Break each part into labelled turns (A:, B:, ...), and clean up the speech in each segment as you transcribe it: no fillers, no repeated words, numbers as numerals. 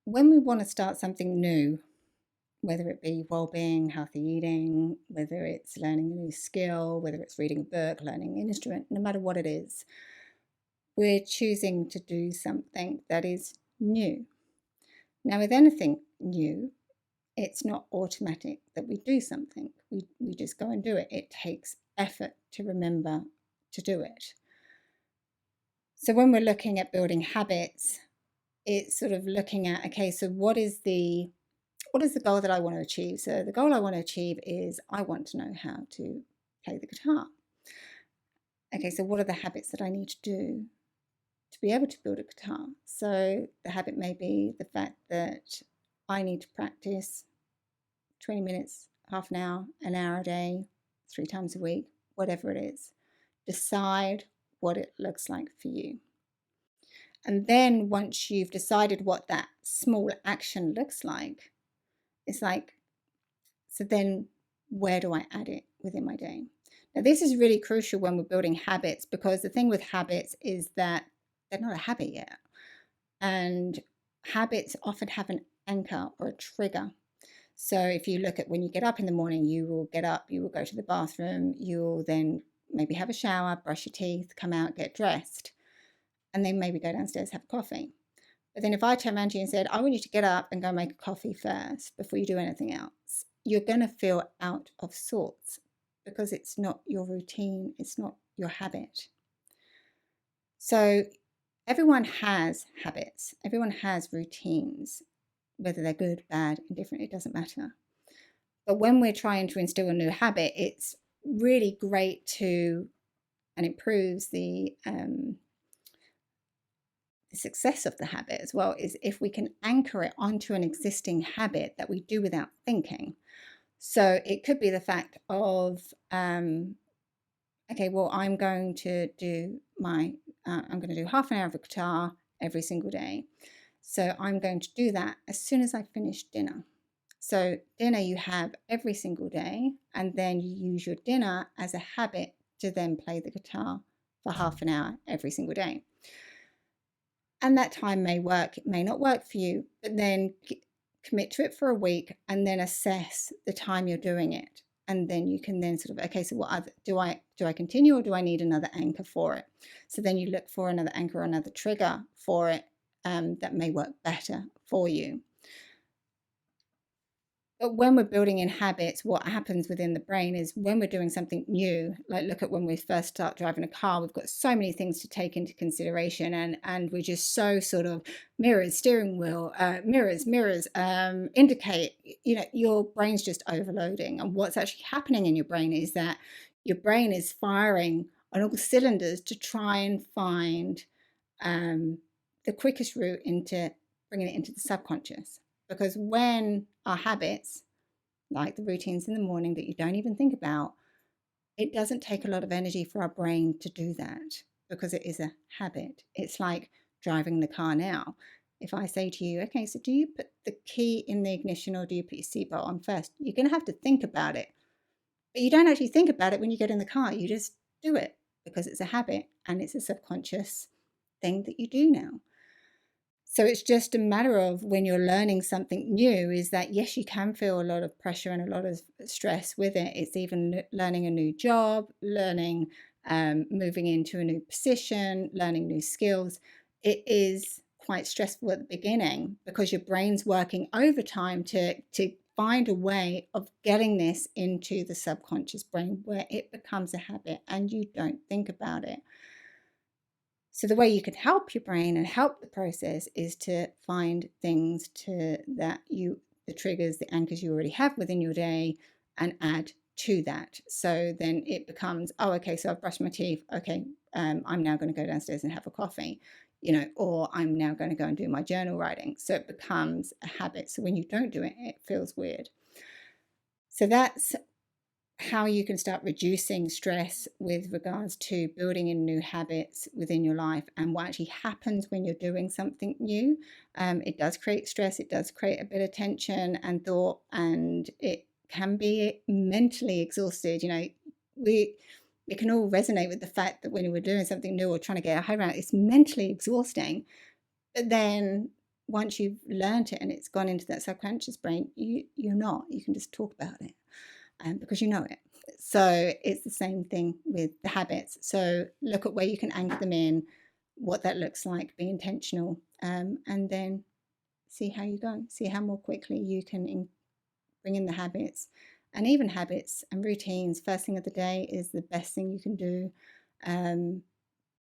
A: when we want to start something new, whether it be well-being, healthy eating, whether it's learning a new skill, whether it's reading a book, learning an instrument, no matter what it is, we're choosing to do something that is new. Now, with anything new, it's not automatic that we do something. We just go and do it. It takes effort to remember to do it. So when we're looking at building habits, it's sort of looking at, okay, so what is the goal that I want to achieve? So the goal I want to achieve is I want to know how to play the guitar. Okay, so what are the habits that I need to do to be able to build a guitar? So the habit may be the fact that I need to practice 20 minutes, half an hour a day, 3 times a week, whatever it is. Decide what it looks like for you. And then once you've decided what that small action looks like, it's like, so then where do I add it within my day? Now, this is really crucial when we're building habits, because the thing with habits is that they're not a habit yet. And habits often have an anchor or a trigger. So if you look at when you get up in the morning, you will get up, you will go to the bathroom, you'll then maybe have a shower, brush your teeth, come out, get dressed, and then maybe go downstairs, have a coffee. But then if I turn around to you and said, I want you to get up and go make a coffee first before you do anything else, you're going to feel out of sorts because it's not your routine, it's not your habit. So everyone has habits, everyone has routines, whether they're good, bad, indifferent, it doesn't matter. But when we're trying to instill a new habit, it's really great to, and improves the success of the habit as well, is if we can anchor it onto an existing habit that we do without thinking. So it could be the fact of, okay, well, I'm going to do half an hour of a guitar every single day. So I'm going to do that as soon as I finish dinner. So dinner you have every single day, and then you use your dinner as a habit to then play the guitar for half an hour every single day. And that time may work, it may not work for you, but then commit to it for a week and then assess the time you're doing it. And then you can then sort of, okay, so what do I continue, or do I need another anchor for it? So then you look for another anchor or another trigger for it that may work better for you. But when we're building in habits, what happens within the brain is when we're doing something new, like look at when we first start driving a car, we've got so many things to take into consideration, and we're just so sort of mirrors, steering wheel, mirrors, indicate, your brain's just overloading. And what's actually happening in your brain is that your brain is firing on all cylinders to try and find the quickest route into bringing it into the subconscious. Because when our habits, like the routines in the morning that you don't even think about, it doesn't take a lot of energy for our brain to do that because it is a habit. It's like driving the car now. If I say to you, okay, so do you put the key in the ignition or do you put your seatbelt on first? You're going to have to think about it. But you don't actually think about it when you get in the car. You just do it because it's a habit and it's a subconscious thing that you do now. So it's just a matter of when you're learning something new, is that yes, you can feel a lot of pressure and a lot of stress with it. It's even learning a new job, learning, moving into a new position, learning new skills. It is quite stressful at the beginning because your brain's working overtime to find a way of getting this into the subconscious brain where it becomes a habit and you don't think about it. So the way you can help your brain and help the process is to find things the triggers, the anchors you already have within your day, and add to that. So then it becomes, oh, okay, so I've brushed my teeth. Okay, I'm now going to go downstairs and have a coffee, or I'm now going to go and do my journal writing. So it becomes a habit. So when you don't do it, it feels weird. So that's how you can start reducing stress with regards to building in new habits within your life, and what actually happens when you're doing something new. It does create stress, it does create a bit of tension and thought, and it can be mentally exhausted. We can all resonate with the fact that when we're doing something new or trying to get our head around it, it's mentally exhausting. But then once you've learned it and it's gone into that subconscious brain, you're not. You can just talk about it, because you know it. So it's the same thing with the habits. So look at where you can anchor them in, what that looks like, be intentional, and then see how you go. See how more quickly you can bring in the habits. And even habits and routines first thing of the day is the best thing you can do, um,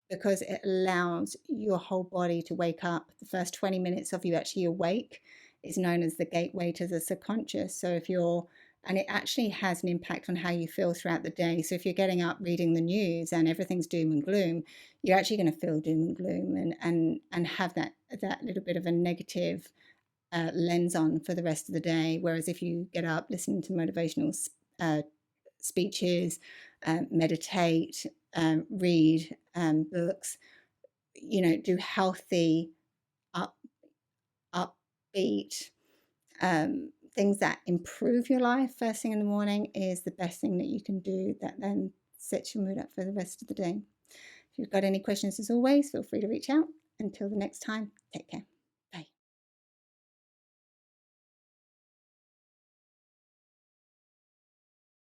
A: because it allows your whole body to wake up. The first 20 minutes of you actually awake is known as the gateway to the subconscious. So if you're, and it actually has an impact on how you feel throughout the day. So if you're getting up reading the news and everything's doom and gloom, you're actually going to feel doom and gloom, and have that little bit of a negative lens on for the rest of the day. Whereas if you get up, listen to motivational uh, speeches, meditate, read books, do healthy, up, upbeat things that improve your life first thing in the morning is the best thing that you can do, that then sets your mood up for the rest of the day. If you've got any questions, as always, feel free to reach out. Until the next time, take care.